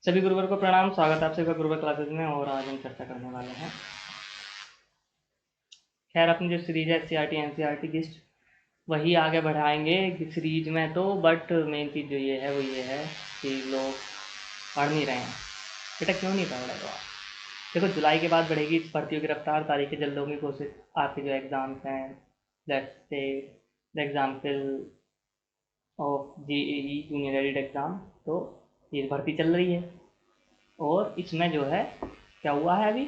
सभी गुरुवर को प्रणाम। स्वागत है आप सभी का गुरुवर क्लासेस में। और आज हम चर्चा करने वाले हैं, खैर अपनी जो सीरीज है एनसीईआरटी लिस्ट वही आगे बढ़ाएंगे सीरीज में तो। बट मेन चीज़ जो ये है वो ये है कि लोग पढ़ नहीं रहे हैं। बेटा क्यों नहीं पढ़ रहे हो आप? देखो, जुलाई के बाद बढ़ेगी इस भर्तियों की रफ्तार, तारीखें जल्द होंगी घोषित। आपके जो एग्ज़ाम्स हैं, let's say the example of JEE junior edit exam, तो ये भर्ती चल रही है और इसमें जो है क्या हुआ है, अभी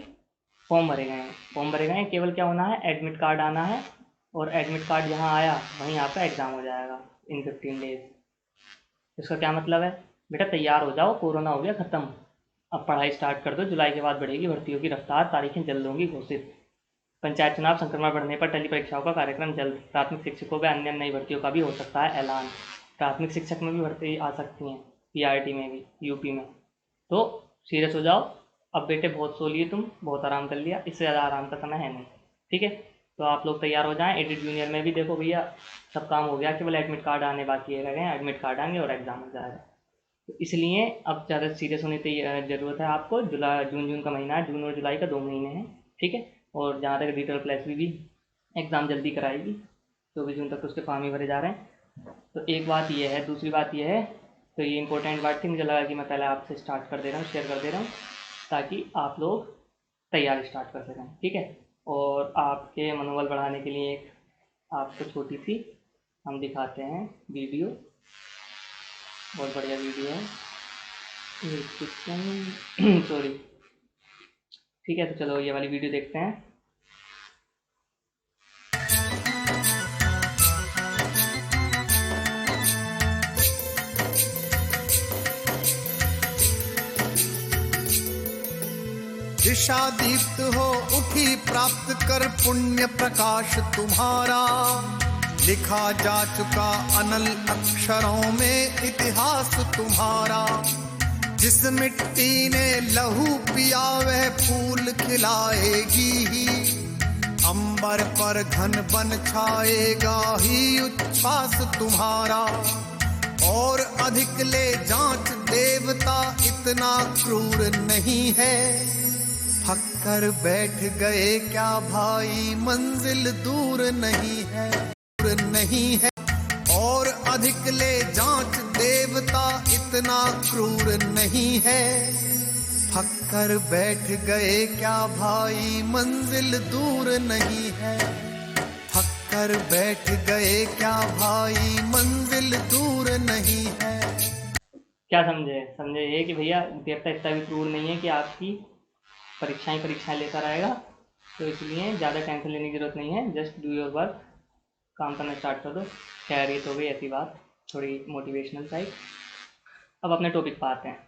फॉर्म भरे गए हैं। केवल क्या होना है, एडमिट कार्ड आना है और एडमिट कार्ड जहाँ आया वहीं आपका एग्ज़ाम हो जाएगा इन 15 डेज। इसका क्या मतलब है? बेटा तैयार हो जाओ, कोरोना हो गया ख़त्म, अब पढ़ाई स्टार्ट कर दो। जुलाई के बाद बढ़ेगी भर्तियों की रफ्तार, तारीखें जल्द होंगी घोषित। पंचायत चुनाव, संक्रमण बढ़ने पर टेली परीक्षाओं का कार्यक्रम जल्द। प्राथमिक शिक्षकों व अन्य नई भर्तियों का भी हो सकता है ऐलान। प्राथमिक शिक्षक में भी भर्ती आ सकती हैं, पीआरटी में भी, यूपी में। तो सीरियस हो जाओ अब बेटे, बहुत सो लिए तुम, बहुत आराम कर लिया, इससे ज़्यादा आराम का समय है नहीं। ठीक है, तो आप लोग तैयार हो जाएं। एडिट जूनियर में भी देखो भैया, सब काम हो गया, केवल एडमिट कार्ड आने बाकी है। गए एडमिट कार्ड आएंगे और एग्ज़ाम हो जाएगा। तो इसलिए अब ज़्यादा सीरियस होने की ज़रूरत है आपको। जून का महीना है, जून और जुलाई का 2 महीने हैं। ठीक है, और जहाँ तक डिजिटल प्लस भी एग्ज़ाम जल्दी कराएगी, 24 जून तक उसके फॉर्म ही भरे जा रहे हैं। तो एक बात ये है। दूसरी बात ये है, तो ये इंपॉर्टेंट बात थी, मुझे लगा कि मैं पहले आपसे स्टार्ट कर दे रहा हूँ, शेयर कर दे रहा हूँ, ताकि आप लोग तैयारी स्टार्ट कर सकें। ठीक है, और आपके मनोबल बढ़ाने के लिए एक आपको छोटी सी हम दिखाते हैं वीडियो। बहुत बढ़िया वीडियो है, सॉरी। ठीक है, तो चलो ये वाली वीडियो देखते हैं। दिशा दीप्त हो उठी, प्राप्त कर पुण्य प्रकाश तुम्हारा। लिखा जा चुका अनल अक्षरों में इतिहास तुम्हारा। जिस मिट्टी ने लहू पिया वह फूल खिलाएगी ही। अंबर पर घन बन छाएगा ही उच्छ्वास तुम्हारा। और अधिक ले जांच देवता, इतना क्रूर नहीं है। थक बैठ गए क्या भाई, मंजिल दूर नहीं है, दूर नहीं है। और अधिक ले जांच देवता, इतना क्रूर नहीं है। थक बैठ गए क्या भाई, मंजिल दूर नहीं है। थक बैठ गए क्या भाई, मंजिल दूर नहीं है। क्या समझे ये कि भैया देवता इतना भी क्रूर नहीं है कि आपकी परीक्षाएं लेता रहेगा। तो इसलिए ज़्यादा टेंशन लेने की ज़रूरत नहीं है, जस्ट डू योर वर्क, काम करना स्टार्ट कर दो। खैर ये तो गई ऐसी बात, थोड़ी मोटिवेशनल टाइप। अब अपने टॉपिक पर आते हैं।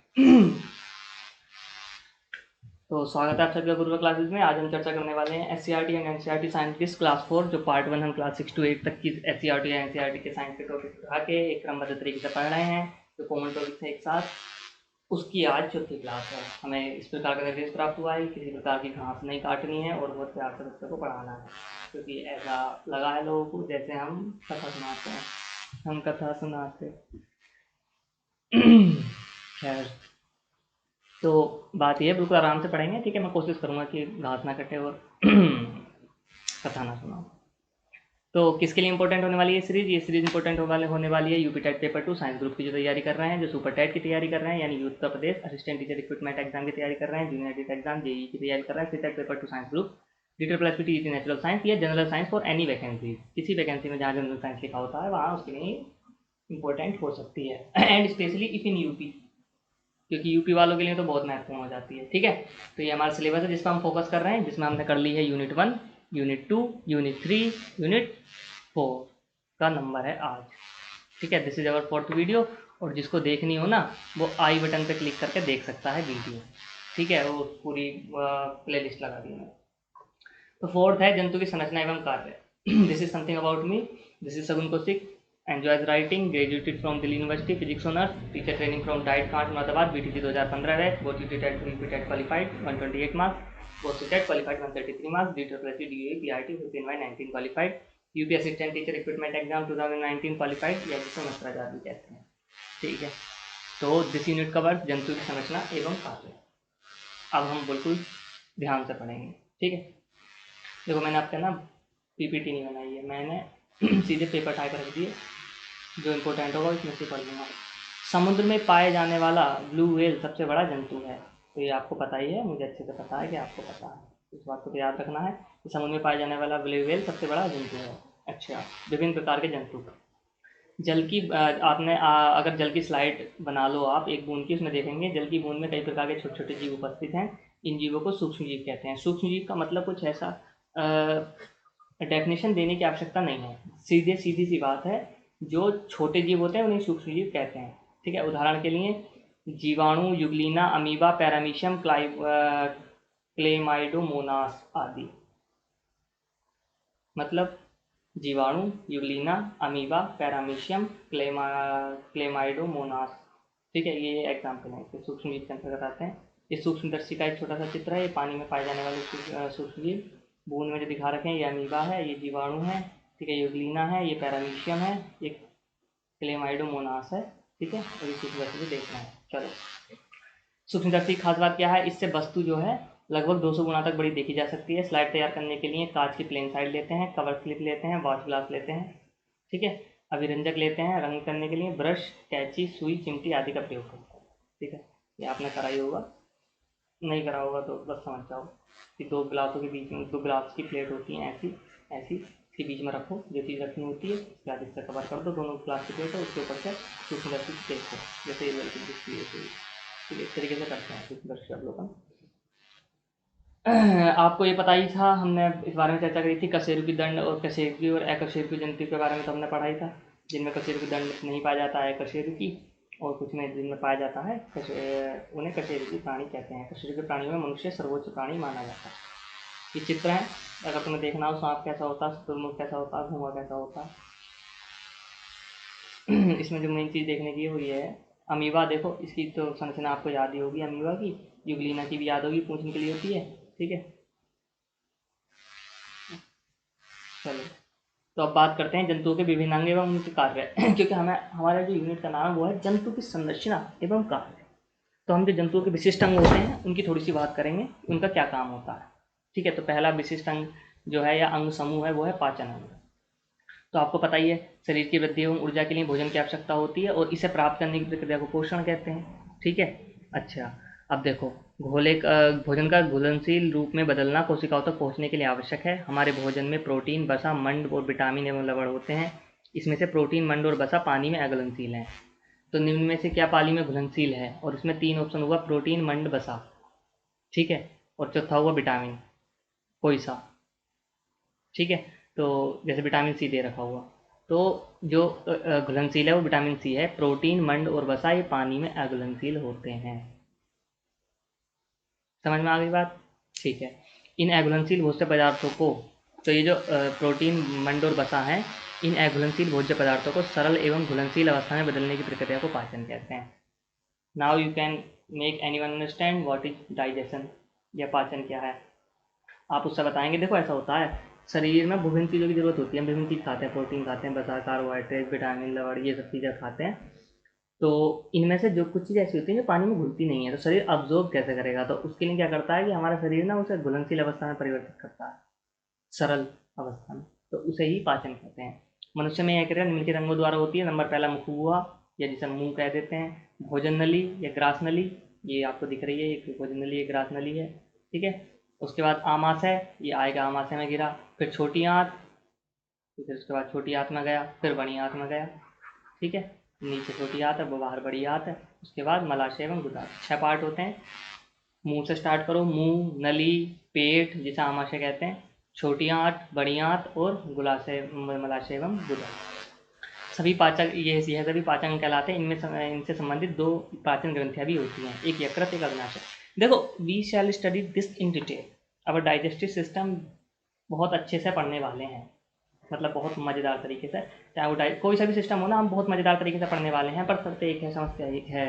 तो स्वागत है आप सभी का गुरुकुल क्लासेस में। आज हम चर्चा करने वाले हैं एससीईआरटी एंड एनसीईआरटी साइंस की क्लास 4, जो पार्ट 1 हम क्लास 6 to 8 तक की एससीईआरटी या एनसीईआरटी के साइंस के टॉपिक उठा के एक क्रमबद्ध तरीके से पढ़ रहे हैं, जो कॉमन टॉपिक है एक साथ। उसकी आज चौथी क्लास है। हमें इस प्रकार का निर्देश प्राप्त हुआ है, किसी प्रकार की घास नहीं काटनी है और बहुत प्यार से बच्चों को पढ़ाना है, क्योंकि ऐसा लगा है लोगों को जैसे हम कथा सुनाते हैं। हम कथा सुनाते खैर, तो बात ये है, बिल्कुल आराम से पढ़ेंगे। ठीक है, मैं कोशिश करूँगा कि घास ना कटे और कथा ना सुनाऊँ। तो किसके लिए इंपॉर्टेंट होने वाली है ये सीरीज इंपॉर्टेंट होने वाली है UP TET paper 2 science group की जो तैयारी कर रहे हैं, जो सुपर टेट की तैयारी कर रहे हैं, यानी Uttar Pradesh assistant teacher recruitment exam की तैयारी कर रहे हैं, जूनियर एडिट एग्जाम जेईई की तैयारी कर रहे हैं, C TET paper 2 science group, detail plus PT natural science या general science for any vacancy. किसी वैकेंसी में जहाँ जनरल साइंस लिखा होता है वहाँ उसके लिए इंपॉर्टेंट हो सकती है। And specially if in UP, क्योंकि यूपी वालों के लिए तो बहुत महत्वपूर्ण हो जाती है। ठीक है, तो ये हमारा सिलेबस है जिस पर हम फोकस कर रहे हैं, जिसमें हमने कर ली है यूनिट 1, यूनिट 2, यूनिट 3, यूनिट 4 का नंबर है आज। ठीक है, this is our 4th video, और जिसको देखनी हो ना वो आई बटन पे क्लिक करके देख सकता है वीडियो। ठीक है, वो पूरी प्ले लिस्ट लगा दी है। तो 4th है जंतु की संरचना एवं कार्य। This is something about me. This is सगुन Kaushik, enjoys writing, graduated from Delhi University, physics honors, teacher training from Diet Kant, Ahmedabad, BTG 2015 batch, both UTTET and PTET qualified, 128 marks, both CTET qualified 133 marks, DTET plus DUE, PIT 15 by 19 qualified, UP assistant teacher recruitment exam 2019 qualified, या जिसे मस्टराजात भी कहते हैं। ठीक है, तो this unit covers जंतु की संरचना एवं कार्य। अब हम बिल्कुल ध्यान से पढ़ेंगे, ठीक है। देखो मैंने आपका ना पीपीटी नहीं बनाई है, मैंने सीधे पेपर टाइप रख दिए, जो इम्पोर्टेंट होगा इसमें से पढ़ लूँगा। समुद्र में पाए जाने वाला ब्लू व्हेल सबसे बड़ा जंतु है। तो ये आपको पता ही है, मुझे अच्छे से पता है कि आपको पता है, इस बात को तो याद रखना है कि समुद्र में पाए जाने वाला ब्लू व्हेल सबसे बड़ा जंतु है। अच्छा, विभिन्न प्रकार के जंतु। जल की आपने अगर जल की स्लाइड बना लो आप एक बूंद की, उसमें देखेंगे जल की बूंद में कई प्रकार के छोटे छोटे जीव उपस्थित हैं। इन जीवों को सूक्ष्म जीव कहते हैं। सूक्ष्म जीव का मतलब कुछ ऐसा डेफिनेशन देने की आवश्यकता नहीं है, सीधे सीधी सी बात है, जो छोटे जीव होते हैं उन्हें सूक्ष्म जीव कहते हैं, ठीक है। उदाहरण के लिए जीवाणु, युगलीना, अमीबा, पैरामीशियम, क्लेमाइडोमोनास आदि। मतलब जीवाणु, युगलीना, अमीबा, पैरामीशियम, क्लेमाइडोमोनास, ठीक है। ये एग्जाम्पल है, इसके सूक्ष्म जीव के अंतर्गत आते हैं। ये सूक्ष्मदर्शी का एक छोटा सा चित्र है, ये पानी में पाए जाने वाले सूक्ष्म जीव बूंद में जो दिखा रखे हैं, ये अमीबा है, ये जीवाणु है, ठीक है, युगलीना है, ये पैरामीशियम है, ये क्लेमाइडोमोनास है, ठीक है। और ये सूक्ष्मदर्शी से देख रहे हैं। चलो, सूक्ष्मदर्शी की खास बात क्या है, इससे वस्तु जो है लगभग 200 गुना तक बड़ी देखी जा सकती है। स्लाइड तैयार करने के लिए कांच की प्लेन साइड लेते हैं, कवर स्लिप लेते हैं, वॉच ग्लास लेते हैं, ठीक है। अभिरंजक लेते हैं, रंग करने के लिए ब्रश, कैंची, सुई, चिमटी आदि का प्रयोग करते हैं, ठीक है। ये आपने करा ही होगा, नहीं करा होगा तो बस समझ जाओ कि दो गिलासों के बीच में, दो गिलास की प्लेट होती हैं ऐसी ऐसी, इसके बीच में रखो जो चीज़ रखनी होती है, उसके बाद इससे कवर कर दो दोनों गिलास की प्लेट, उसके ऊपर से सूक्ष्मदर्शी देखो, जैसे ये बिल्कुल दिखती है, तो इस तरीके से करते हैं सूक्ष्मदर्शी अवलोकन। आपको ये पता ही था, हमने इस बारे में चर्चा करी थी, कशेरुकी दंड और कशेरुकी और अकशेरुकी जंतु के बारे में तो हमने पढ़ा ही था, जिनमें कशेरुकी दंड नहीं पाया जाता है अकशेरुकी, और कुछ में जिनमें पाया जाता है उन्हें कशेरुकी प्राणी कहते हैं। कशेरुकी प्राणियों में मनुष्य सर्वोच्च प्राणी माना जाता है। ये चित्र है, अगर तुम्हें देखना हो सांप कैसा होता है, शुतुरमुर्ग कैसा होता है, घोंघा कैसा होता है। इसमें जो मेन चीज़ देखने की है वो ये है, अमीबा देखो, इसकी तो संरचना आपको याद ही होगी अमीबा की, युगलीना की भी याद होगी, पूंछ निकली होती है, ठीक है। चलो, तो अब बात करते हैं जंतुओं के विभिन्न अंग एवं उनके कार्य क्योंकि हमें हमारा जो यूनिट का नाम है वो है जंतु की संरचना एवं कार्य। तो हम जो जंतुओं के विशिष्ट अंग होते हैं उनकी थोड़ी सी बात करेंगे, उनका क्या काम होता है, ठीक है। तो पहला विशिष्ट अंग जो है या अंग समूह है वो है पाचन अंग। तो आपको पता ही है, शरीर की वृद्धि एवं ऊर्जा के लिए भोजन की आवश्यकता होती है और इसे प्राप्त करने की प्रक्रिया को पोषण कहते हैं, ठीक है। अच्छा, अब देखो, भोजन का घुलनशील रूप में बदलना कोशिकाओं तक पहुंचने के लिए आवश्यक है। हमारे भोजन में प्रोटीन, वसा, मंड और विटामिन एवं लवण होते हैं। इसमें से प्रोटीन, मंड और वसा पानी में अघुलनशील हैं। तो निम्न में से क्या पानी में घुलनशील है, और इसमें 3 ऑप्शन हुआ, प्रोटीन, मंड, वसा, ठीक है, और चौथा हुआ विटामिन, कोई सा, ठीक है। तो जैसे विटामिन सी दे रखा हुआ, तो जो घुलनशील है वो विटामिन सी है। प्रोटीन, मंड और वसा ये पानी में अघुलनशील होते हैं। समझ में आ गई बात, ठीक है। इन अघुलनशील भोज्य पदार्थों को, तो ये जो प्रोटीन, मंड और वसा हैं, इन अघुलनशील भोज्य पदार्थों को सरल एवं घुलनशील अवस्था में बदलने की प्रक्रिया को पाचन कहते हैं। Now you can make anyone understand what is digestion, या पाचन क्या है, आप उससे बताएंगे। देखो ऐसा होता है, शरीर में विभिन्न चीज़ों की जरूरत होती है, हम विभिन्न चीज़ खाते हैं, प्रोटीन खाते हैं, वसा, कार्बोहाइड्रेट, विटामिन, लवण, ये सब चीज़ें खाते हैं। तो इनमें से जो कुछ चीज़ें ऐसी होती हैं जो पानी में घुलती नहीं है, तो शरीर अब्जॉर्ब कैसे करेगा, तो उसके लिए क्या करता है कि हमारा शरीर ना उसे घुलनशील अवस्था में परिवर्तित करता है, सरल अवस्था में, तो उसे ही पाचन कहते हैं। मनुष्य में यह क्रिया निम्न के रंगों द्वारा होती है। नंबर पहला मुखुआ, या जिसे मुंह कह देते हैं, भोजन नली या ग्रास नली, ये आपको दिख रही है, एक भोजन नली, एक ग्रास नली है, ठीक है। उसके बाद आमाशय, ये आएगा आमाशय में गिरा, फिर छोटी आंत, फिर उसके बाद छोटी आंत में गया, फिर बड़ी आंत में गया, ठीक है। नीचे छोटी आंत है, वो बाहर बड़ी आंत है। उसके बाद मलाशय एवं गुदा, 6 पार्ट होते हैं। मुंह से स्टार्ट करो, मुंह, नली, पेट जिसे आमाशय कहते हैं, छोटी आंत, बड़ी आंत और गुलाशय, मलाशय एवं गुदा। सभी पाचक, ये सभी पाचन कहलाते हैं। इनमें इनसे संबंधित 2 पाचन ग्रंथियां भी होती हैं, एक यकृत, एक अग्नाशय। देखो, we shall study this in detail. अब डाइजेस्टिव सिस्टम बहुत अच्छे से पढ़ने वाले हैं, मतलब बहुत मज़ेदार तरीके से, चाहे वो कोई सा भी सिस्टम हो ना, हम बहुत मज़ेदार तरीके से पढ़ने वाले हैं। पर शर्त एक है, समस्या एक है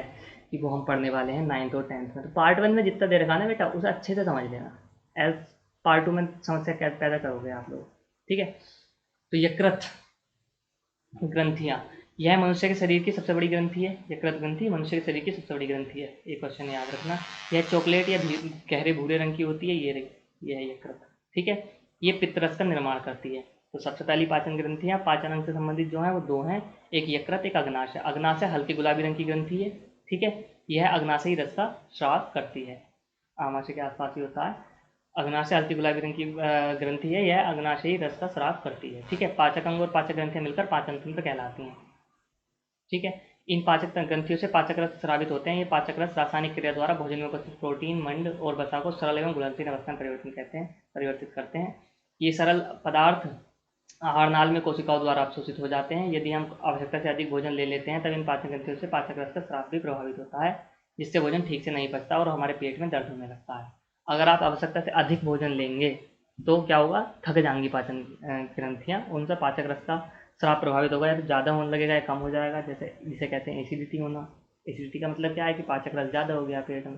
कि वो हम पढ़ने वाले हैं 9th और 10th में। तो पार्ट 1 में जितना दे रखा ना बेटा, उसे अच्छे से समझ लेना, एल्स पार्ट 2 में समस्या पैदा करोगे आप लोग, ठीक है। तो यकृत ग्रंथियाँ, यह मनुष्य के शरीर की सबसे बड़ी ग्रंथि है। यकृत ग्रंथि मनुष्य के शरीर की सबसे बड़ी ग्रंथि है। एक क्वेश्चन याद रखना। यह चॉकलेट या गहरे भूरे रंग की होती है। ये है यकृत। ठीक है। ये पित्तरस का निर्माण करती है। तो सबसे पहली पाचन ग्रंथियाँ पाचन अंग से संबंधित जो है वो दो हैं, एक यकृत एक अग्नाशय। अग्नाशय हल्के गुलाबी रंग की ग्रंथि है। ठीक है। यह अग्नाशयी रस का स्राव करती है। आमाशय के आसपास ही होता है। अग्नाशय हल्की गुलाबी रंग की ग्रंथि है। यह अग्नाशयी रस का स्राव करती है। ठीक है। पाचक अंग और पाचक ग्रंथियां मिलकर पाचन तंत्र कहलाती हैं। ठीक है। इन पाचक ग्रंथियों से पाचक रस स्रावित होते हैं। ये पाचक रस रासायनिक क्रिया द्वारा भोजन में उपस्थित प्रोटीन, मंड और वसा को सरल एवं घुलनशील अवस्था में परिवर्तित करते हैं। ये सरल पदार्थ आहार नाल में कोशिकाओं द्वारा अवशोषित हो जाते हैं। यदि हम आवश्यकता से अधिक भोजन ले लेते हैं तब इन पाचक ग्रंथियों से पाचक रस का स्राव भी प्रभावित होता है, जिससे भोजन ठीक से नहीं पचता और हमारे पेट में दर्द होने लगता है। अगर आप आवश्यकता से अधिक भोजन लेंगे तो क्या होगा, थक जाएंगी पाचन ग्रंथियाँ, उनसे पाचक रस का स्राव प्रभावित होगा, या तो ज़्यादा होने लगेगा या कम हो जाएगा। जैसे जिसे कहते हैं एसिडिटी होना। एसिडिटी का मतलब क्या है कि पाचक रस ज़्यादा हो गया पेट में।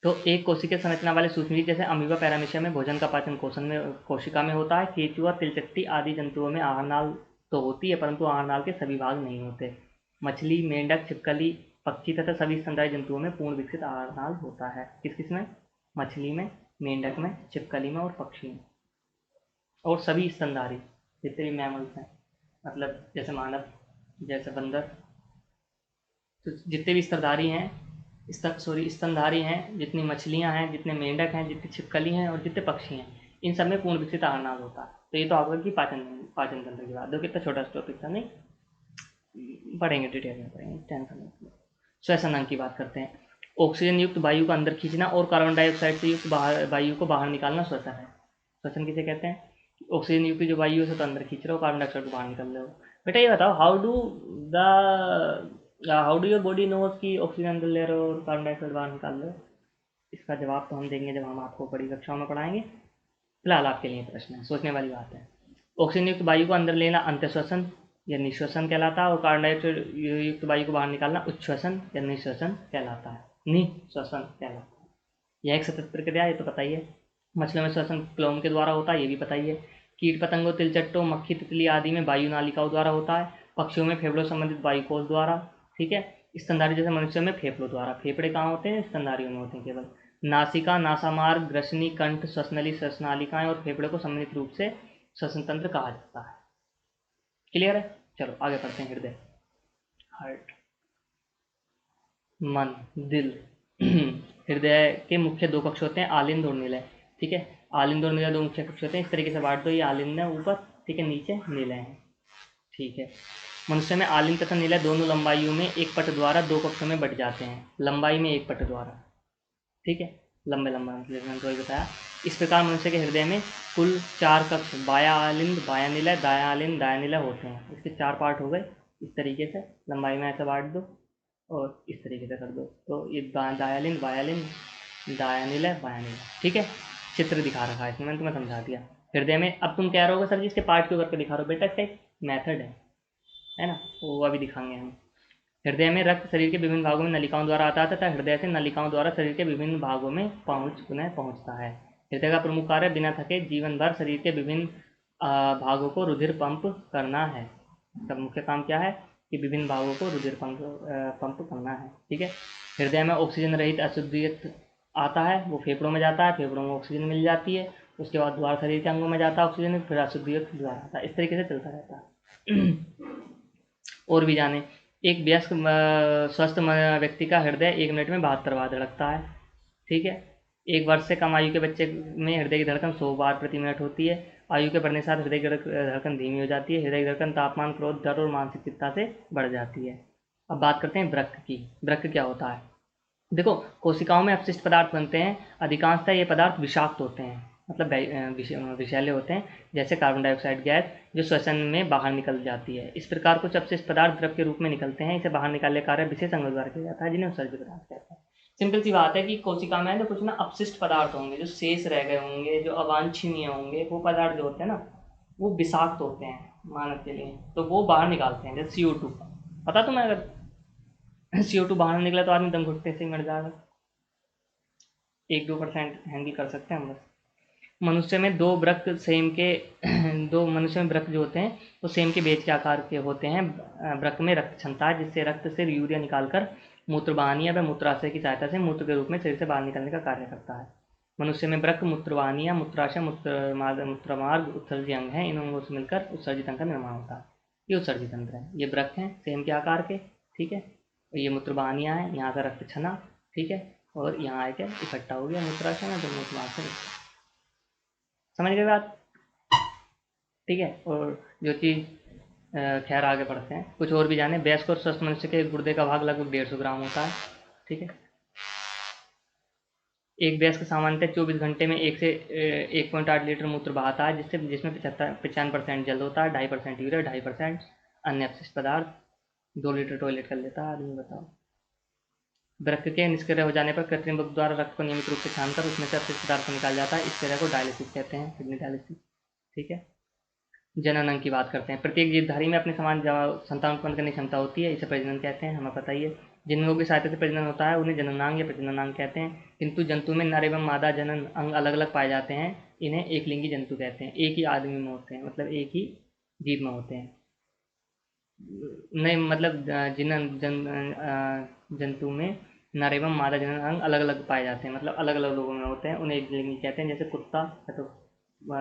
तो एक कोशिकीय संरचना वाले सूक्ष्मजीव जैसे अमीबा पैरामीशिया में भोजन का पाचन कोशिका में होता है। केंचुआ, तिलचट्टी आदि जंतुओं में आहारनाल तो होती है, परंतु आहारनाल के सभी भाग नहीं होते। मछली, मेंढक, छिपकली, पक्षी तथा सभी स्तनधारी जंतुओं में पूर्ण विकसित आहारनाल होता है। किस में? मछली में, मेंढक में, छिपकली में और पक्षी में। और सभी स्तनधारी जितने भी मैमल्स हैं, मतलब जैसे मानव, जैसे बंदर, तो जितने भी स्तनधारी हैं, स्तनधारी हैं, जितनी मछलियां हैं, जितने मेंढक हैं, जितनी छिपकली हैं और जितने पक्षी हैं, इन सब में पूर्ण विकसित आहारनाल होता है। तो ये तो आपका की पाचन तंत्र की बात। देखो कितना छोटा टॉपिक था, नहीं पढ़ेंगे, डिटेल में पढ़ेंगे, टेंशन नहीं। श्वसन अंग की बात करते हैं। ऑक्सीजन युक्त वायु को अंदर खींचना और कार्बन डाइऑक्साइड से युक्त वायु को बाहर निकालना श्वसन है। श्वसन किसे कहते हैं? ऑक्सीजन युक्त जो वायु है तो अंदर खींच रहे हो, कार्बन डाइऑक्साइड को बाहर निकाल रहे हो। बेटा ये बताओ, how do your body knows कि ऑक्सीजन अंदर ले रहे हो और कार्बन डाइऑक्साइड बाहर निकाल रहे हो? इसका जवाब तो हम देंगे जब हम आपको बड़ी कक्षाओं में पढ़ाएंगे। फिलहाल आपके लिए प्रश्न है, सोचने वाली बात है। ऑक्सीजन युक्त वायु को अंदर लेना अंतःश्वसन या निश्वसन कहलाता है, और कार्बन डाइऑक्साइड युक्त वायु को बाहर निकालना उच्छ्वसन या निश्वसन कहलाता है। निश्वसन कहलाता है। यह एक सतत प्रक्रिया है, ये तो पता ही है। मछलियों में श्वसन क्लोम के द्वारा होता है, ये भी पता ही है। कीट पतंगों, तिलचट्टों, मक्खी, तितली आदि में वायु नालिकाओं द्वारा होता है। पक्षियों में फेफड़ों संबंधित वायुकोष द्वारा। ठीक है। स्तनधारी जैसे मनुष्यों में फेफड़ों द्वारा। फेफड़े कहाँ होते हैं? स्तनधारियों में होते हैं केवल। नासिका, नासामार्ग, ग्रसनी, कंठ, श्वसनली, श्वसनालिकाएं और फेफड़े को सम्मिलित रूप से श्वसन तंत्र कहा जाता है। क्लियर है? चलो आगे पढ़ते हैं। हृदय, हार्ट, मन, दिल। हृदय के मुख्य दो कक्ष होते हैं, आलिंद और निलय। ठीक है। आलिंद और निलय दो मुख्य कक्ष होते हैं। इस तरीके से बांट दो, ये आलिंद है ऊपर, ठीक है, नीचे निलय है। ठीक है। मनुष्य में आलिंद तथा निलय दोनों लंबाइयों में एक पट द्वारा दो कक्षों में बट जाते हैं। लंबाई में एक पट द्वारा। ठीक है। लंबे मैंने तो बताया। इस प्रकार मनुष्य के हृदय में कुल 4 कक्ष, बाया आलिंद, बाया निलय, दाया आलिंद, दाया निलय होते हैं। इसके 4 पार्ट हो गए। इस तरीके से लंबाई में ऐसे बांट दो और इस तरीके से कर दो, तो ये दायालिंद, बायालिंद, दाया निलय, बाया निलय। ठीक है। चित्र दिखा रखा है इसमें, मैंने तुम्हें समझा दिया। हृदय में अब तुम कह रहे हो सर जी इसके पार्ट क्यों करके दिखा रहे हो? बेटा इसका एक मैथड है ना, वो अभी दिखाएंगे हम। हृदय में रक्त शरीर के विभिन्न भागों में नलिकाओं द्वारा आता है तथा हृदय से नलिकाओं द्वारा शरीर के विभिन्न भागों में पहुंचता है। हृदय का प्रमुख कार्य बिना थके जीवन भर शरीर के विभिन्न भागों को रुधिर पंप करना है। इसका मुख्य काम क्या है कि विभिन्न भागों को रुधिर पंप करना है। ठीक है। हृदय में ऑक्सीजन रहित अशुद्धियुक्त आता है, वो फेफड़ों में जाता है, फेफड़ों में ऑक्सीजन मिल जाती है, उसके बाद द्वार शरीर के अंगों में जाता है ऑक्सीजन, फिर अशुद्धियुक्त द्वार आता है। इस तरीके से चलता रहता है। और भी जाने, एक व्यस्क स्वस्थ व्यक्ति का हृदय 1 मिनट में 72 बार धड़कता है। ठीक है। 1 वर्ष से कम आयु के बच्चे में हृदय की धड़कन 100 बार प्रति मिनट होती है। आयु के बढ़ने के साथ हृदय की धड़कन धीमी हो जाती है। हृदय की धड़कन तापमान, क्रोध, डर और मानसिक चिंता से बढ़ जाती है। अब बात करते हैं वृक्क की। वृक्क क्या होता है? देखो, कोशिकाओं में अपशिष्ट पदार्थ बनते हैं। अधिकांशतः ये पदार्थ विषाक्त होते हैं, मतलब विषैले होते हैं, जैसे कार्बन डाइऑक्साइड गैस जो श्वसन में बाहर निकल जाती है। इस प्रकार कुछ अपशिष्ट पदार्थ द्रव के रूप में निकलते हैं। इसे बाहर निकालने का कार्य विशेष अंगों द्वारा किया जाता है, जिन्हें उत्सर्जित पदार्थ कहते हैं। सिंपल सी बात है कि कोशिका में जो कुछ ना अपशिष्ट पदार्थ होंगे, जो शेष रह गए होंगे, जो अवांछनीय होंगे, वो पदार्थ जो होते हैं ना, वो विषाक्त होते हैं मानव के लिए, तो वो बाहर निकालते हैं। जैसे CO2, पता तुम्हें, अगर CO2 बाहर निकला तो आदमी दम घुटने से ही मर जाएगा। 1-2% हैंडल कर सकते हैं हम बस। मनुष्य में 2 वृक्क सेम के दो मनुष्य में वृक्क जो होते हैं वो सेम के बेज के आकार के होते हैं। वृक्क में रक्त क्षमता है जिससे रक्त से यूरिया निकालकर मूत्रवाहिनी या मूत्राशय की सहायता से मूत्र के रूप में शरीर से बाहर निकलने का कार्य करता है। मनुष्य में वृक्क, मूत्रवाहिनी या मूत्राशय, मूत्रमार्ग उत्सर्जी अंग हैं। इन अंगों से मिलकर उत्सर्जित अंग का निर्माण होता है। ये उत्सर्जित तंत्र है। ये वृक्क हैं सेम के आकार के, ठीक है। और ये मूत्रवाहिनियाँ हैं, यहाँ से रक्त छना, ठीक है। और यहाँ आके इकट्ठा हो गया मूत्राशय में, तो मूत्रवाहिनी से समझ गए बात, ठीक है। और जो चीज़ खैर आगे बढ़ते हैं, कुछ और भी जाने। वयस्क और स्वस्थ मनुष्य के गुर्दे का भाग लगभग 150 ग्राम होता है, ठीक है। एक वयस्क सामान्यतः 24 घंटे में 1 से 1.8 लीटर मूत्र बहाता है, जिसमें 95% जल होता है, 2.5% यूरिया, 2.5% अन्य अपशिष्ट पदार्थ। 2 लीटर टॉयलेट कर लेता है आदमी, बताओ। वृक्क के निष्क्रिय हो जाने पर कृत्रिम वृक्क द्वारा रक्त को नियमित रूप से छानकर उसमें से अपशिष्ट पदार्थ को निकाल जाता है। इस क्रिया को डायलिसिस कहते हैं, किडनी डायलिसिस, ठीक है। जनन अंग की बात करते हैं। प्रत्येक जीवधारी में अपने समान संतान उत्पन्न करने की क्षमता होती है, इसे प्रजनन कहते हैं, हमें पता ही है। जिन अंगों की सहायता से प्रजनन होता है उन्हें जननांग या प्रजननांग कहते हैं। किंतु जंतु में नर एवं मादा जनन अंग अलग अलग पाए जाते हैं। इन्हें एक लिंगी जंतु कहते हैं। एक ही आदमी में होते हैं, मतलब एक ही जीव में होते हैं। नहीं मतलब जंतु में नर एवं मादा जनन अंग अलग अलग पाए जाते हैं, मतलब अलग अलग लोगों में होते हैं, उन्हें एक लिंगी कहते हैं। जैसे कुत्ता है तो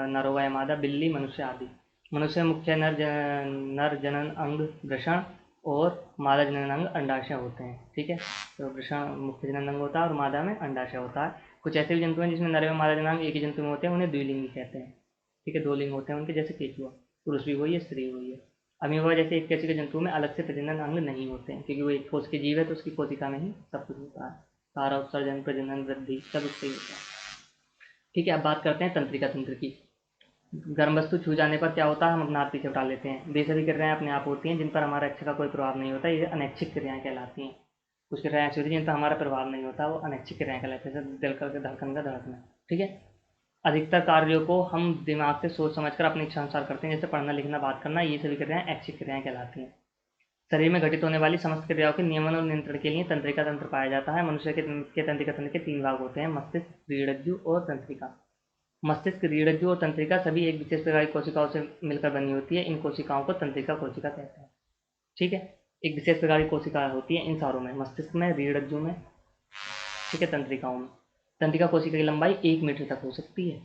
नर होगा या मादा, बिल्ली, मनुष्य आदि। मनुष्य में मुख्य नर जनन अंग वृषण और मादा जनन अंग अंडाशय होते हैं, ठीक है। तो वृषण मुख्य जनन अंग होता है और मादा में अंडाशय होता है। कुछ ऐसे भी जंतु हैं जिसमें नर एवं मादा जननांग एक ही जंतु में होते हैं, उन्हें द्विलिंगी कहते हैं, ठीक है। 2 लिंग होते हैं उनके, जैसे केचुआ, पुरुष भी वही है, स्त्री वही है। अमीबा जैसे एक कैसे के जंतु में अलग से प्रजनन अंग नहीं होते हैं, क्योंकि वो एक कोश के जीव है, तो उसकी कोशिका में ही सब कुछ होता है। सारा उत्सर्जन, प्रजनन, वृद्धि सब उससे ही होता है, ठीक है। अब बात करते हैं तंत्रिका तंत्र की। गर्म वस्तु छू जाने पर क्या होता है, हम अपना हाथ पीछे उठा लेते हैं। वे सभी क्रियाएं अपने आप होती हैं जिन पर हमारा इच्छा का कोई प्रभाव नहीं होता, ये अनैच्छिक क्रियाएं कहलाती हैं। कुछ क्रियाएं ऐसी होती हैं जिन पर हमारा प्रभाव नहीं होता, वो अनैच्छिक क्रियाएं कहलाती हैं, जैसे दिल का धड़कन का धड़कना, ठीक है। अधिकतर कार्यों को हम दिमाग से सोच समझकर अपनी इच्छा अनुसार करते हैं, जैसे पढ़ना, लिखना, बात करना। ये सभी क्रियाएं ऐच्छिक क्रियाएं कहलाती हैं। शरीर में घटित होने वाली समस्त क्रियाओं के नियमन और नियंत्रण के लिए तंत्रिका तंत्र पाया जाता है। मनुष्य के तंत्रिका तंत्र के 3 भाग होते हैं, मस्तिष्क, रीढ़ज्जु और तंत्रिका। मस्तिष्क, रीढ़ज्जु और तंत्रिका सभी एक विशेष प्रकार की कोशिकाओं से मिलकर बनी होती है। इन कोशिकाओं को तंत्रिका कोशिका कहते हैं, ठीक है। एक विशेष प्रकार की कोशिका होती है इन सारों में, मस्तिष्क में, रीढ़ज्जु में, ठीक है, तंत्रिकाओं में। तंत्रिका कोशिका की लंबाई 1 मीटर तक हो सकती है।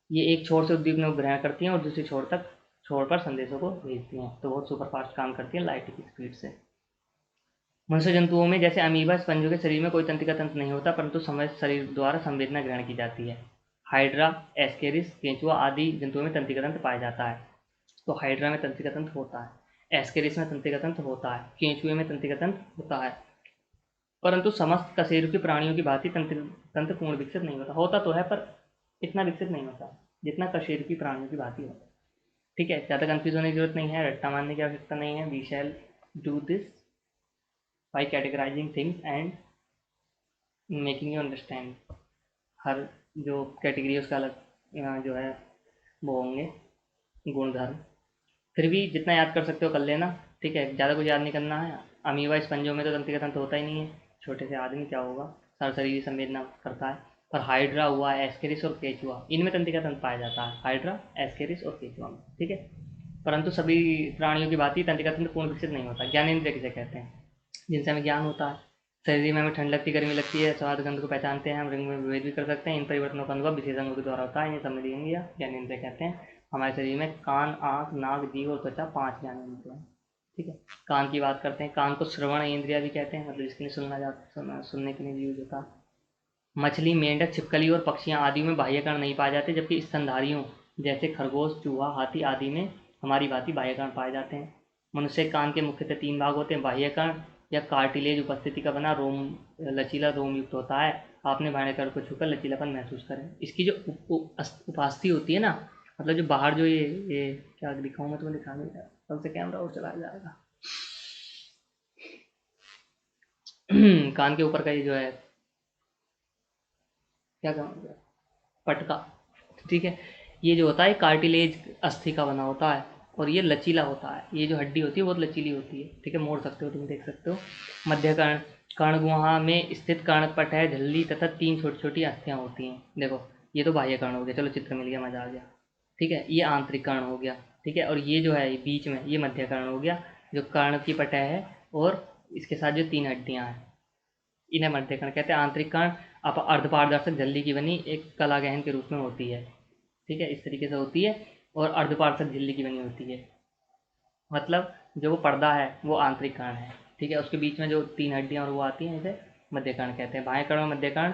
ये एक छोर से उद्दीपन को ग्रहण करती हैं और दूसरी छोर पर संदेशों को भेजती हैं, तो बहुत सुपरफास्ट काम करती है लाइट की स्पीड से। मनुष्य जंतुओं में जैसे अमीबा, स्पंजों के शरीर में कोई तंत्रिका तंत्र नहीं होता, परंतु शरीर द्वारा संवेदना ग्रहण की जाती है। हाइड्रा, एस्केरिस, केंचुआ आदि जंतुओं में तंत्रिका तंत्र पाया जाता है। तो हाइड्रा में तंत्रिका तंत्र होता है, एस्केरिस में तंत्रिका तंत्र होता है, केंचुए में तंत्रिका तंत्र होता है, परंतु समस्त कशेरुकी प्राणियों की भांति तंत्र पूर्ण विकसित नहीं होता। होता तो है पर इतना विकसित नहीं होता जितना कशेरुकी प्राणियों की भांति होता है, ठीक है। ज़्यादा कंफ्यूज होने की जरूरत नहीं है, रट्टा मारने की आवश्यकता नहीं है। We shall do this by categorising things and making you understand. हर जो कैटेगरी उसका अलग जो है वो होंगे गुणधर्म। फिर भी जितना याद कर सकते हो कर लेना, ठीक है। ज़्यादा कुछ याद नहीं करना है। अमीबा, स्पंजों में तो तंत्रिका तंत्र होता ही नहीं है, छोटे से आदमी क्या होगा, सारा शरीर संवेदना करता है। पर हाइड्रा हुआ, एस्केरिस और केचुआ, इनमें तंत्रिका तंत्र पाया जाता है, हाइड्रा, एस्केरिस और केचुआ में, ठीक है। परंतु सभी प्राणियों की भांति तंत्रिका तंत्र पूर्ण विकसित नहीं होता। ज्ञानेंद्रिय किसे कहते हैं, जिनसे हमें ज्ञान होता है। शरीर में हमें ठंड लगती, गर्मी लगती है, स्वाद गंध को पहचानते हैं, हम रंग में विभेद भी कर सकते हैं। इन परिवर्तनों का अनुभव विशेष अंगों के द्वारा होता है, इन्हें संवेदीय ज्ञानेंद्रिय कहते हैं। हमारे शरीर में कान, आँख, नाक, जीभ और त्वचा 5 ज्ञानेंद्रिय हैं, ठीक है। कान की बात करते हैं। कान को श्रवण इंद्रिया भी कहते हैं, मतलब जिसके लिए सुनने के लिए यूज होता है। मछली, मेंढक, छिपकली और पक्षियाँ आदि में बाह्यकर्ण नहीं पाए जाते, जबकि स्तनधारियों जैसे खरगोश, चूहा, हाथी आदि में हमारी भांति बाह्यकर्ण पाए जाते हैं। मनुष्य कान के मुख्यतः 3 भाग होते हैं, बाह्यकर्ण या कार्टिलेज उपस्थिति का बना रोम, लचीला रोम युक्त होता है। आपने बाह्यकर्ण को छूकर लचीलापन महसूस करें। इसकी जो उपास्थि होती है ना, मतलब जो बाहर जो ये क्या दिखाऊँ मैं तुम्हें, दिखा नहीं रहा, कल से कैमरा और चलाया जाएगा। कान के ऊपर का ये जो है क्या कहूँगा, पटका, ठीक है। ये जो होता है कार्टिलेज अस्थि का बना होता है और ये लचीला होता है। ये जो हड्डी होती है बहुत लचीली होती है, ठीक है, मोड़ सकते हो, तुम देख सकते हो। मध्य कर्णगुहा में स्थित कर्णपट है, झिल्ली तथा 3 छोटी छोटी अस्थियाँ होती हैं। देखो ये तो बाह्य कर्ण हो गया, चलो चित्र मिल गया, मजा आ गया, ठीक है, ये आंतरिक कर्ण हो गया। ठीक है, और ये जो है ये बीच में ये मध्य कर्ण हो गया, जो कर्ण की पटह है और इसके साथ जो 3 हड्डियां हैं इन्हें मध्य कर्ण कहते हैं। आंतरिक कर्ण अब अर्धपारदर्शक झिल्ली की बनी एक कलागहन के रूप में होती है। ठीक है, इस तरीके से होती है और अर्धपारदर्शक झिल्ली की बनी होती है। मतलब जो वो पर्दा है वो आंतरिक कर्ण है। ठीक है, उसके बीच में जो 3 हड्डियां और वो आती हैं इसे मध्य कर्ण कहते हैं। बाएं कर्ण और मध्य कर्ण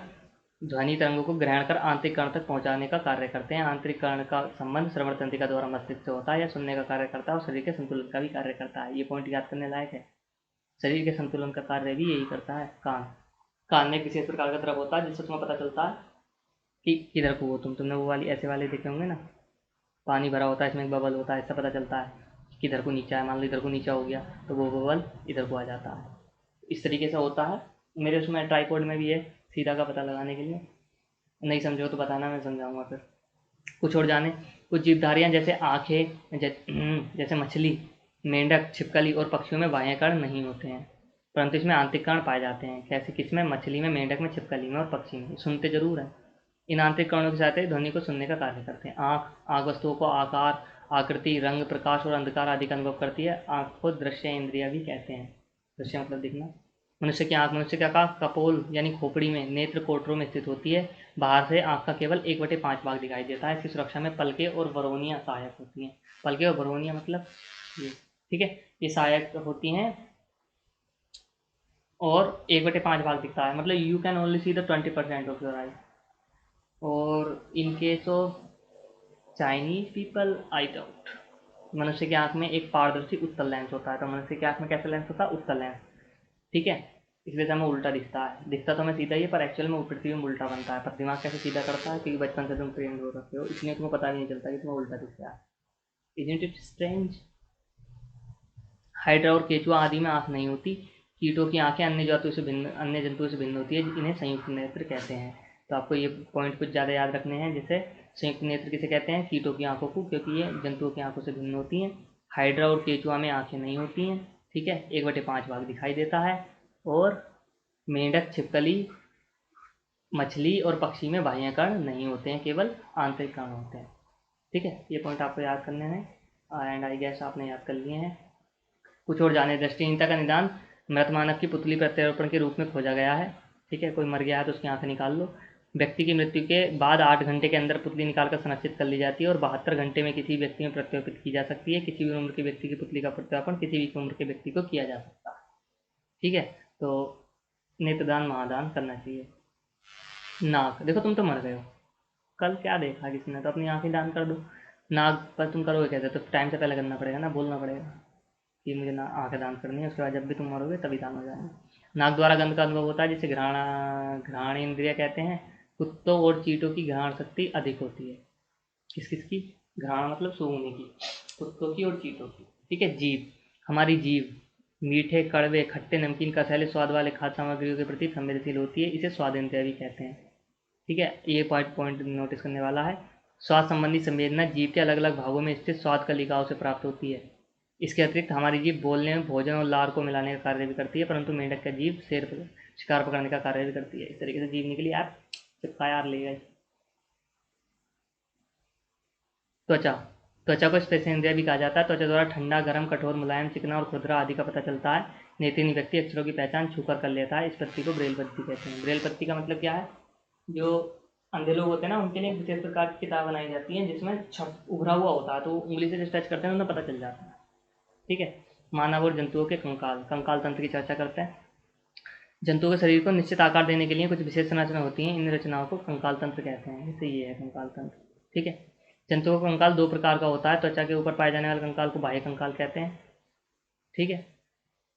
ध्वनि तरंगों को ग्रहण कर आंतरिक कर्ण तक पहुंचाने का कार्य करते हैं। आंतरिक कर्ण का संबंध श्रवण तंत्रिका द्वारा मस्तिष्क से होता है, या सुनने का कार्य करता है और शरीर के संतुलन का भी कार्य करता है। ये पॉइंट याद करने लायक है। शरीर के संतुलन का कार्य भी यही करता है। कान में एक विशेष प्रकार का द्रव होता है जिससे तुम्हें पता चलता है कि किधर को हो तुमने वो वाली ऐसे वाले देखे होंगे ना, पानी भरा होता है, इसमें एक बबल होता है, इससे पता चलता है किधर को नीचा है। मान लो इधर को नीचा हो गया तो वो बबल इधर को आ जाता है। इस तरीके से होता है। मेरे उसमें ट्राईपॉड में भी है सीधा का पता लगाने के लिए। नहीं समझो तो बताना, मैं समझाऊंगा फिर। कुछ और जाने। कुछ जीवधारियाँ जैसे आँखें, जैसे मछली, मेंढक, छिपकली और पक्षियों में बाह्य कर्ण नहीं होते हैं, परंतु इसमें आंतरिक कर्ण पाए जाते हैं। कैसे? किसमें? मछली में, मेंढक में, छिपकली में और पक्षी में। सुनते जरूर हैं। इन आंतरिक कणों के साथ ही ध्वनि को सुनने का कार्य करते हैं। आँख वस्तुओं को आकार, आकृति, रंग, प्रकाश और अंधकार आदि का अनुभव करती है। आँख को दृश्य इंद्रिया भी कहते हैं। दृश्य मतलब दिखना। मनुष्य की आँख मनुष्य का कपोल यानी खोपड़ी में नेत्र कोटरों में स्थित होती है। बाहर से आँख का केवल 1/5 भाग दिखाई देता है। इसकी सुरक्षा में पलकें और बरौनियाँ सहायक होती हैं। पलकें और बरौनियाँ मतलब ये, ठीक है, ये सहायक होती हैं और 1/5 भाग दिखता है। मतलब you can only see the 20% of your eye. और in case of Chinese people I doubt. मनुष्य की आंख में एक पारदर्शी उत्तल लेंस होता है। तो मनुष्य की आंख में कैसा लेंस होता है? उत्तल लेंस। ठीक है, इसलिए से हमें उल्टा दिखता है। दिखता तो हमें सीधा ही है, पर एक्चुअल में पृथ्वी में उल्टा बनता है। पर दिमाग कैसे सीधा करता है? क्योंकि बचपन से तुम ट्रेंड हो रखे हो, इसलिए तुम्हें पता भी नहीं चलता कि तुम्हें उल्टा दिख रहा है। Isn't it strange? हाइड्रा और केचुआ आदि में आंख नहीं होती। कीटों की आंखें अन्य जंतुओं से भिन्न होती है, इन्हें संयुक्त नेत्र कहते हैं। तो आपको ये पॉइंट कुछ ज़्यादा याद रखने हैं। जैसे संयुक्त नेत्र किसे कहते हैं? कीटों की आंखों को, क्योंकि ये जंतुओं की आंखों से भिन्न होती हैं। हाइड्रा और केचुआ में आंखें नहीं होती हैं। ठीक है, 1/5 भाग दिखाई देता है। और मेंढक, छिपकली, मछली और पक्षी में बाह्य कर्ण नहीं होते हैं, केवल आंतरिक कर्ण होते हैं। ठीक है, ये पॉइंट आपको याद करने हैं एंड आई गेस आपने याद कर लिए हैं। कुछ और जाने। दृष्टिहीनता का निदान मृत मानव की पुतली प्रत्यारोपण के रूप में खोजा गया है। ठीक है, कोई मर गया है तो उसकी आंखें निकाल लो। व्यक्ति की मृत्यु के बाद 8 घंटे के अंदर पुतली निकालकर संरक्षित कर ली जाती है और 72 घंटे में किसी व्यक्ति में प्रत्यारोपित की जा सकती है। किसी भी उम्र के व्यक्ति की पुतली का प्रत्यारोपण किसी भी उम्र के व्यक्ति को किया जा सकता है। ठीक है, तो नेत्रदान महादान करना चाहिए। नाक, देखो तुम तो मर गए हो, कल क्या देखा किसी ने, तो अपनी आंखें दान कर दो। नाक पर तुम करोगे कैसे? तो टाइम से पहले करना पड़ेगा ना, बोलना पड़ेगा कि मुझे ना आंखें दान करनी है। उसके बाद जब भी तुम मरोगे तभी दान हो जाएंगे। नाक द्वारा गंध का अनुभव होता है, जिसे घ्राण इंद्रिय कहते हैं। कुत्तों और चींटों की घ्राण शक्ति अधिक होती है। किस किस की? घ्राण मतलब सूंघने की, कुत्तों की और चींटों की। ठीक है, जीभ, हमारी जीभ मीठे, कड़वे, खट्टे, नमकीन, कसैले स्वाद वाले खाद्य सामग्रियों के प्रति संवेदनशील होती है। इसे स्वाद इंद्रिय भी कहते हैं। ठीक है, ये पॉइंट नोटिस करने वाला है। स्वाद संबंधी संवेदना जीभ के अलग अलग भागों में स्थित स्वाद कलिकाओं से प्राप्त होती है। इसके अतिरिक्त हमारी जीभ बोलने में भोजन और लार को मिलाने का कार्य भी करती है, परंतु मेंढक का जीभ शिकार पकड़ने का कार्य भी करती है। इस तरीके से जीभ निकली यार, चिपका यार ले गए। त्वचा, त्वचा को स्पर्श इंद्रिय भी कहा जाता है। त्वचा द्वारा ठंडा, गर्म, कठोर, मुलायम, चिकना और खुरदरा आदि का पता चलता है। नेत्रीन व्यक्ति अक्षरों की पहचान छूकर कर लेता है। इस पत्ती को ब्रेल पत्ती कहते हैं। ब्रेल पत्ती का मतलब क्या है? जो अंधे लोग होते हैं ना, उनके लिए एक विशेष प्रकार की किताब बनाई जाती है जिसमें छप उभरा हुआ होता है, तो उंगली से टच करते हैं उन्हें पता चल जाता है। ठीक है, मानव और जंतुओं के कंकाल तंत्र की चर्चा करते हैं। जंतुओं के शरीर को निश्चित आकार देने के लिए कुछ विशेष संरचना होती हैं। इन रचनाओं को कंकाल तंत्र कहते हैं। जैसे ये है कंकाल तंत्र। ठीक है, जंतुओं का कंकाल 2 प्रकार का होता है। त्वचा के ऊपर पाए जाने वाले कंकाल को बाह्य कंकाल कहते हैं। ठीक है,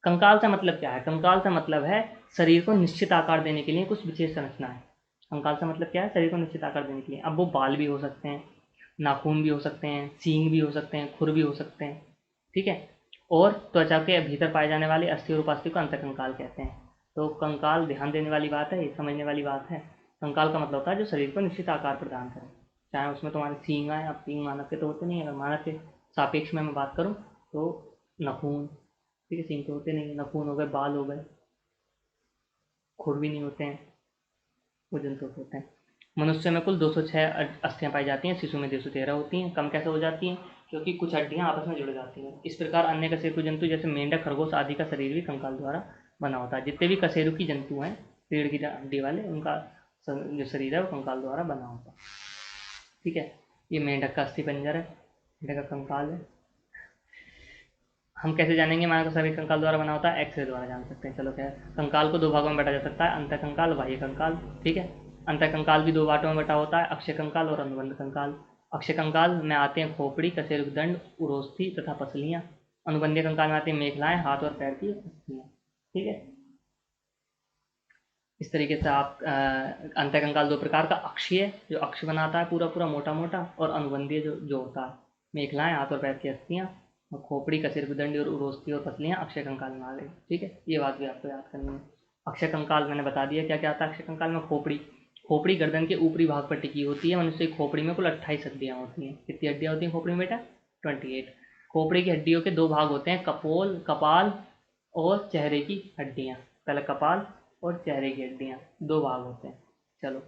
कंकाल से मतलब क्या है? कंकाल से मतलब है शरीर को निश्चित आकार देने के लिए कुछ विशेष संरचना है। कंकाल से मतलब क्या है? शरीर को निश्चित आकार देने के लिए। अब वो बाल भी हो सकते हैं, नाखून भी हो सकते हैं, सींग भी हो सकते हैं, खुर भी हो सकते हैं। ठीक है, और त्वचा के भीतर पाए जाने वाले अस्थि और उपास्थि को अंतःकंकाल कहते हैं। तो कंकाल ध्यान देने वाली बात है, ये समझने वाली बात है। कंकाल का मतलब होता है जो शरीर को निश्चित आकार प्रदान करे, चाहे उसमें तुम्हारे सींग आए। अब सींग मानव के तो होते नहीं, अगर मानव के सापेक्ष में मैं बात करूँ तो नाखून, ठीक है, सींग तो होते नहीं, नाखून हो गए, बाल हो गए, खुर भी नहीं होते हैं, वो जंतु होते हैं। मनुष्य में कुल 206 अस्थियां पाई जाती हैं, शिशु में 213 होती हैं। कम कैसे हो जाती हैं? क्योंकि कुछ हड्डियां आपस में जुड़ जाती हैं। इस प्रकार अन्य कशेरुकी जंतु जैसे मेंढक, खरगोश आदि का शरीर भी कंकाल द्वारा बना होता है। जितने भी कशेरुकी जंतु हैं पेड़ की हड्डी वाले, उनका जो शरीर है वो कंकाल द्वारा बना होता है। ठीक है, ये मेंढक का अस्थि पंजर है, मेंढक का कंकाल है। हम कैसे जानेंगे मानव का शरीर कंकाल द्वारा बना होता है? एक्सरे द्वारा जान सकते हैं। चलो, क्या है, कंकाल को दो भागों में बांटा जा सकता है, अंतः कंकाल, बाह्य कंकाल। ठीक है, अंतः कंकाल भी दो बांटों में बटा होता है, अक्षय कंकाल और अनुबंध कंकाल। अक्षय कंकाल में आते हैं खोपड़ी, कशेरुकदंड, उरोस्थि तथा पसलियां। अनुबंधीय कंकाल में आती हैं मेखलाएं, हाथ और पैर की अस्थियां। ठीक है, इस तरीके से आप अंतः कंकाल दो प्रकार का, अक्षीय जो अक्ष बनाता है पूरा पूरा मोटा मोटा, और अनुबंधीय जो होता है मेखलाएं, हाथ और पैर की अस्थियां, और खोपड़ी, कशेरुकदंड और उरोस्थि और पसलियां अक्षय कंकाल में आ गई। ठीक है, ये बात भी आपको याद करनी है। अक्षय कंकाल मैंने बता दिया क्या क्या आता है अक्षय कंकाल में। खोपड़ी गर्दन के ऊपरी भाग पर टिकी होती है। मनुष्य की खोपड़ी में कुल 28 हड्डियां होती हैं। कितनी हड्डियां होती हैं खोपड़ी में बेटा? 28। खोपड़ी की हड्डियों के दो भाग होते हैं, कपाल और चेहरे की हड्डियां। पहले कपाल और चेहरे की हड्डियां, दो भाग होते हैं। चलो,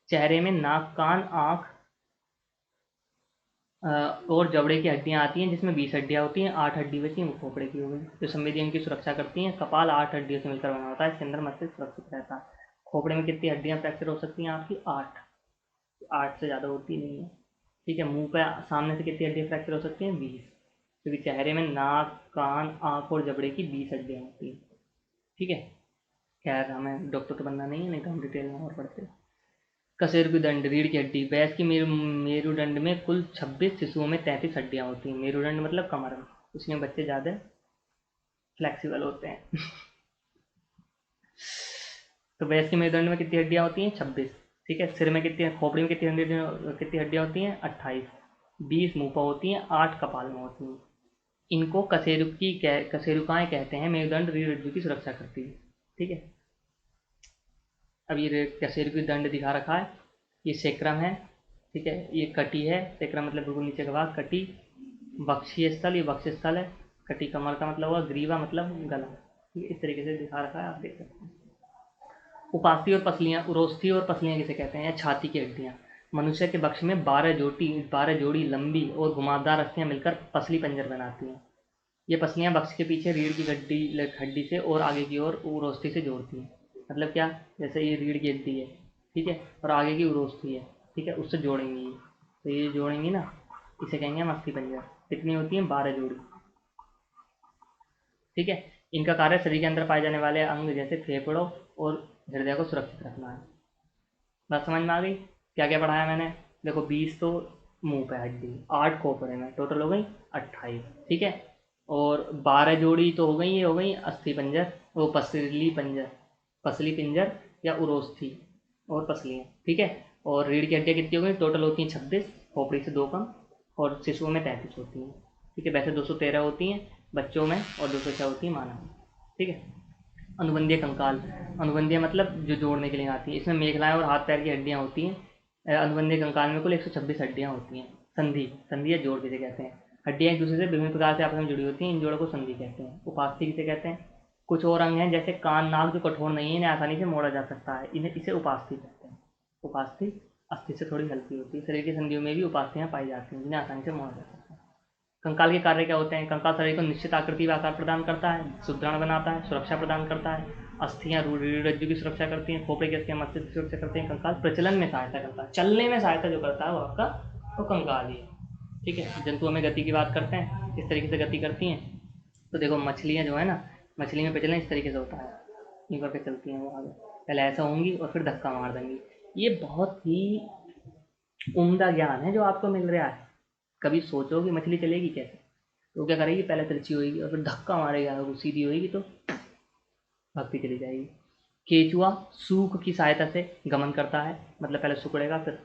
चेहरे में नाक, कान, आँख और जबड़े की हड्डियां आती हैं, जिसमें 20 हड्डियां होती हैं। 8 हड्डी बची हैं वो खोपड़े की हो गई, जो संवेदी की सुरक्षा करती हैं। कपाल 8 हड्डियों से मिलकर बना होता है, इसके अंदर मस्तिष्क सुरक्षित रहता है। खोपड़े में कितनी हड्डियां फ्रैक्चर हो सकती हैं आपकी? 8। 8 से ज़्यादा होती नहीं है। ठीक है, मुंह पे सामने से कितनी हड्डियां फ्रैक्चर हो सकती हैं? 20। क्योंकि चेहरे में नाक, कान, आँख और जबड़े की 20 हड्डियां होती हैं। ठीक है, खैर हमें डॉक्टर तो बनना नहीं है, नहीं तो हम डिटेल में और पढ़ते। कशेरुकदंड, रीढ़ की हड्डी। भैंस की मेरुदंड में कुल 26, शिशुओं में 33 हड्डियां होती हैं। मेरुदंड मतलब कमर में, उसमें बच्चे ज़्यादा फ्लेक्सिबल होते हैं। तो भैंस की मेरुदंड में कितनी हड्डियां होती हैं? 26। ठीक है, सिर में कितनी, खोपड़ी में कितनी हड्डियां होती हैं? 28। 20 मुंह पर होती हैं, 8 कपाल में होती हैं। इनको कशेरुकाएं कहते हैं। मेरुदंड रीढ़ हड्डी की सुरक्षा करती है। ठीक है, अब ये कशेरुकी दंड दिखा रखा है, ये सेक्रम है। ठीक है, ये कटी है, सेक्रम मतलब बिल्कुल नीचे का भाग, कटी। वक्षीय स्थल, ये वक्ष स्थल है। कटी कमर का मतलब हुआ, ग्रीवा मतलब गला। ठीक है, इस तरीके से दिखा रखा है, आप देख सकते हैं। उपास्थि और पसलियां, उरोस्थि और पसलियां किसे कहते हैं? या छाती की हड्डियां। मनुष्य के वक्ष में 12 जोड़ी लंबी और घुमावदार अस्थियां मिलकर पसली पंजर बनाती हैं। ये पसलियां वक्ष के पीछे रीढ़ की हड्डी से और आगे की ओर उरोस्थि से जोड़ती हैं। मतलब क्या? जैसे ये रीढ़ की हड्डी है, ठीक है, और आगे की उरोस्थि है, ठीक है, उससे जोड़ेंगी ये, तो ये जोड़ेंगी ना, इसे कहेंगे हम अस्थि पंजर। कितनी होती हैं? 12 जोड़ी। ठीक है, इनका कार्य शरीर के अंदर पाए जाने वाले अंग जैसे फेफड़ों और हृदय को सुरक्षित रखना है। बात समझ में आ गई? क्या क्या पढ़ाया मैंने? देखो, 20 तो मुंह पे हड्डी, 8 खोपड़े में, टोटल हो गई 28। ठीक है, और 12 जोड़ी तो हो गई, ये हो गई अस्थि पंजर, वो पसली पिंजर या उरोस्थि और पसलियाँ। ठीक है, और रीढ़ की हड्डियाँ कितनी हो गई? टोटल होती हैं 26, खोपड़ी से 2 कम, और शिशुओं में 33 होती हैं। ठीक है, वैसे 213 होती हैं बच्चों में और 206 होती हैं मानव में। ठीक है, अनुबंधीय कंकाल। अनुबंधीय मतलब जो जोड़ने के लिए आती है। इसमें मेखलाएं और हाथ पैर की हड्डियां होती हैं। अनुबंधीय कंकाल में कुल 126 हड्डियां होती हैं। संधि या जोड़ किसे कहते हैं? हड्डियां एक दूसरे से विभिन्न प्रकार से आपस में जुड़ी होती हैं, इन जोड़ों को संधि कहते हैं। उपास्थि किसे कहते हैं? कुछ और अंग हैं जैसे कान, नाक, जो कठोर नहीं है, इन्हें आसानी से मोड़ा जा सकता है, इसे उपास्थि कहते हैं। उपास्थि अस्थि से थोड़ी हल्की होती है। शरीर की संधियों में भी उपास्थियां पाई जाती हैं, जिन्हें आसानी से मोड़ा जा सकता है। कंकाल के कार्य क्या होते हैं? कंकाल शरीर को निश्चित आकृति व आकार प्रदान करता है, सुदृढ़ बनाता है, सुरक्षा प्रदान करता है। अस्थियां रीढ़ रज्जु की सुरक्षा करती हैं, खोपड़ी की अस्थियां मस्तिष्क की सुरक्षा करती हैं। कंकाल प्रचलन में सहायता करता है, चलने में सहायता जो करता है वो आपका तो कंकाल ही है। ठीक है, जंतुओं में गति की बात करते हैं, किस तरीके से गति करती हैं। तो देखो, मछलियाँ जो है ना, मछली में प्रचलन इस तरीके से होता है, यूँ करके चलती हैं वो आगे, पहले ऐसा होंगी और फिर धक्का मार देंगी। ये बहुत ही उम्दा ज्ञान है जो आपको मिल रहा है। कभी सोचो कि मछली चलेगी कैसे, तो क्या करेगी? पहले तिरछी होगी और फिर धक्का मारेगी, अगर सीधी होगी तो भागती चली जाएगी। केचुआ सूख की सहायता से गमन करता है, मतलब पहले सुकड़ेगा फिर।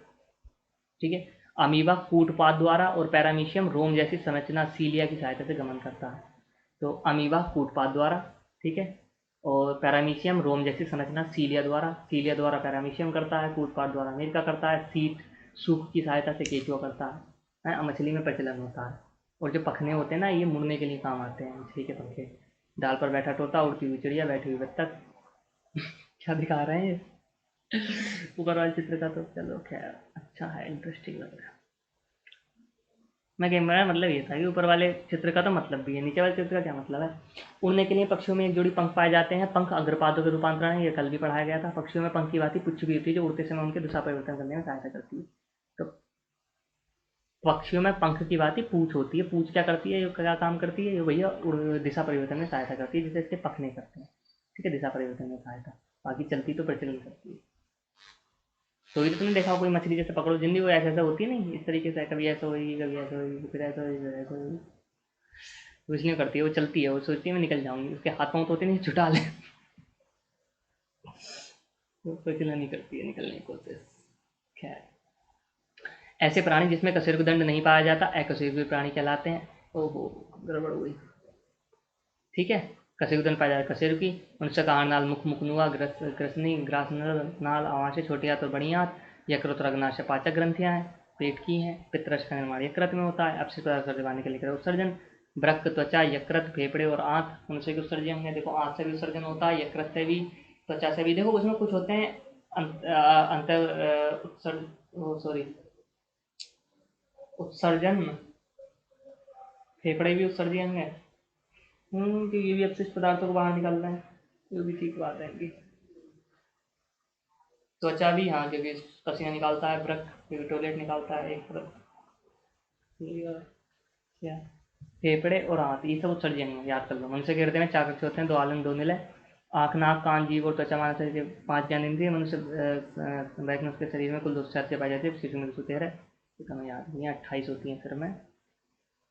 ठीक है, अमीबा कूटपाद द्वारा और पैरामीशियम रोम जैसी संरचना सीलिया की सहायता से गमन करता है। तो अमीबा कूटपाद द्वारा, ठीक है, और पैरामीशियम रोम जैसी संरचना सीलिया द्वारा पैरामीशियम करता है, कूटपाद द्वारा अमेरिका करता है, सीट सूख की सहायता से केचुआ करता है। मछली में प्रचलन होता है। और जो पखने होते हैं ना, ये मुड़ने के लिए काम आते हैं, मछली के पंखे। डाल पर बैठा तोता, उड़ती हुई चिड़िया, बैठी हुई बत्तख। क्या दिखा रहे हैं ये? ऊपर वाले चित्र का तो चलो खैर अच्छा है, इंटरेस्टिंग लग रहा है। मैं कह मेरा मतलब ये था कि ऊपर वाले चित्र का तो मतलब भी है, नीचे वाले चित्र का क्या मतलब है। उड़ने के लिए पक्षियों में एक जोड़ी पंख पाए जाते हैं। पंख अग्रपादों के रूपांतरण है, ये कल भी पढ़ाया गया था। पक्षियों में पंख की भांति पुच्छ भी होती है जो उड़ते समय उनके दिशा परिवर्तन करने में सहायता करती है। तो पक्षियों में पंख की भांति पूंछ होती है। पूंछ क्या करती है, ये क्या काम करती है, ये भैया दिशा परिवर्तन में सहायता करती है, जैसे इसके पंख नहीं करते हैं। ठीक है, दिशा परिवर्तन में सहायता, बाकी चलती तो प्रचलन करती है। तो ये तो तुमने देखा कोई मछली जैसे पकड़ो, जिंदगी वो ऐसा होती है नहीं, इस तरीके से कभी ऐसा होगी, कभी ऐसा होगी, फिर ऐसा होगी, फिर ऐसा होगी। वो इसलिए करती है, वो चलती है, वो सोचती है मैं निकल जाऊंगी, उसके हाथ पाँव तो होते नहीं छुटा ले। वो प्रचलन नहीं करती है निकलने की कोशिश। खैर, ऐसे प्राणी जिसमें कशेरुकदंड नहीं पाया जाता अकशेरुकी प्राणी कहलाते हैं। ओहो, गड़बड़ हुई। ठीक है, कशेरुकदंड पाया जाता कशेरुकी। मनुष्य का नाल मुख मुखनुआ ग्रसनी ग्रास नाल आवाशे छोटी हाथ और बड़ी हाथ। यकृत और अग्नाशय पाचक ग्रंथियां हैं, पेट की हैं। पित्तरस का निर्माण यकृत में होता है। अपशिष्ट पदार्थ बाहर निकलने के लिए उत्सर्जन। वृक्क, त्वचा, यकृत, फेफड़े और आंत मनुष्य के उत्सर्जन होंगे। देखो आंत से भी उत्सर्जन होता है, यकृत से भी, त्वचा से भी। देखो उसमें कुछ होते हैं अंतर उत्सर्जन, फेफड़े भी उत्सर्जन है। कि ये भी अपशिष्ट पदार्थों को बाहर निकाल रहे हैं, ये भी ठीक बात है इनकी। त्वचा भी, हाँ, क्योंकि पसीना निकालता है। वृक्क क्योंकि टॉयलेट निकालता है एक वृक्क। क्या, फेफड़े और आंत, ये सब उत्सर्जन है, याद कर लो। मनुष्य के हृदय में 4 कक्ष होते हैं, 2 आलन 2 निलय। आँख, नाक, कान, जीभ और त्वचा मानव शरीर के 5 ज्ञानेंद्रिय। मनुष्य बैक के शरीर में कुल 200 पाई जाती है, शिशु में 213। हमें याद नहीं है। 28 होती हैं सिर में,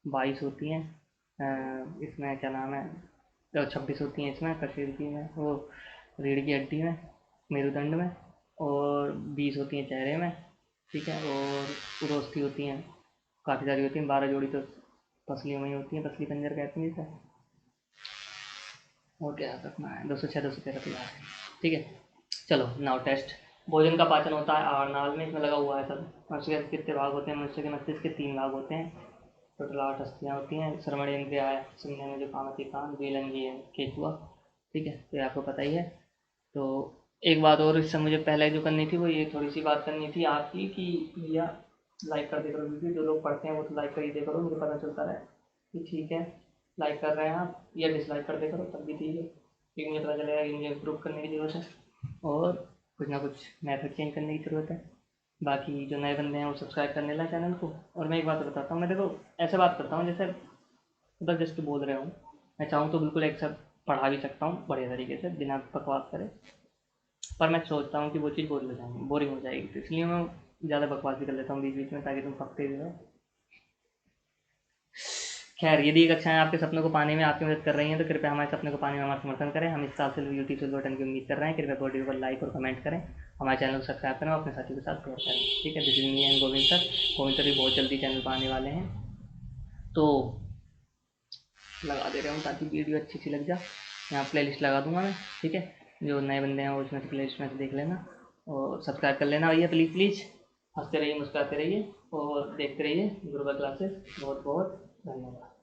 22 होती हैं इसमें, क्या नाम है, 26 होती हैं इसमें कशेरुकी में, वो रीढ़ की हड्डी में, मेरुदंड में। और 20 होती हैं चेहरे में। ठीक है, और उरोस्थी होती हैं, काफ़ी सारी होती हैं। 12 जोड़ी तो पसलियों में ही होती हैं, पसली पंजर कहते हैं इसे। और क्या रखना है, 206 213 तैयार है। ठीक है, चलो नाउ टेस्ट। भोजन का पाचन होता है आहार नाल में, इसमें लगा हुआ है सब। मनुष्य के कितने भाग होते हैं, मनुष्य के मस्तिष्क के 3 भाग होते हैं। टोटल 8 अस्थियाँ होती हैं। श्रवण इंद्रिय है, सुनने में जो काम आती है कान, द्विलिंगी है केचुआ। ठीक है, तो ये आपको पता ही है। तो एक बात और इससे मुझे पहले जो करनी थी, वो ये थोड़ी सी बात करनी थी आपकी कि भैया लाइक कर दे करो वीडियो। जो लोग पढ़ते हैं वो तो लाइक कर ही दे करो, मुझे पता चलता रहे कि ठीक है लाइक कर रहे हैं आप, या डिसलाइक कर दे करो तब भी ठीक है, क्योंकि मुझे पता चलेगा कि मुझे इम्प्रूव करने की ज़रूरत है और कुछ ना कुछ मेथड चेंज करने की ज़रूरत है। बाकी जो नए बंदे हैं वो सब्सक्राइब करने ला चैनल को। और मैं एक बात बताता हूँ, मैं देखो ऐसे बात करता हूँ जैसे मतलब जस्ट बोल रहे हूँ। मैं चाहूँ तो बिल्कुल एक सब पढ़ा भी सकता हूँ बढ़िया तरीके से बिना बकवास करे, पर मैं सोचता हूँ कि वो चीज़ बोरिंग हो जाएगी, तो इसलिए मैं ज़्यादा बकवास भी कर लेता हूँ बीच बीच में, ताकि तुम पकते भी रहो। खैर, यदि ये कक्षाएं आपके सपनों को पाने में आपकी मदद कर रही हैं तो कृपया हमारे सपने को पाने में हमारा समर्थन करें। हम इस साल से यूट्यूब से बटन की उम्मीद कर रहे हैं। कृपया वीडियो पर लाइक और कमेंट करें, हमारे चैनल को सब्सक्राइब करें और अपने साथियों के साथ शेयर करें। ठीक है, this is me and Govind sir. Govind sir भी बहुत जल्दी चैनल पर आने वाले हैं, तो लगा दे रहा हूँ ताकि वीडियो अच्छी सी लग जाए। यहाँ प्ले लिस्ट लगा दूंगा मैं। ठीक है, जो नए बंदे हैं वो उसमें से प्ले लिस्ट में से देख लेना और सब्सक्राइब कर लेना भैया, प्लीज़ प्लीज़। हंसते रहिए, मुस्कुराते रहिए और देखते रहिए गुरुकुल क्लासेस। बहुत बहुत धन्यवाद।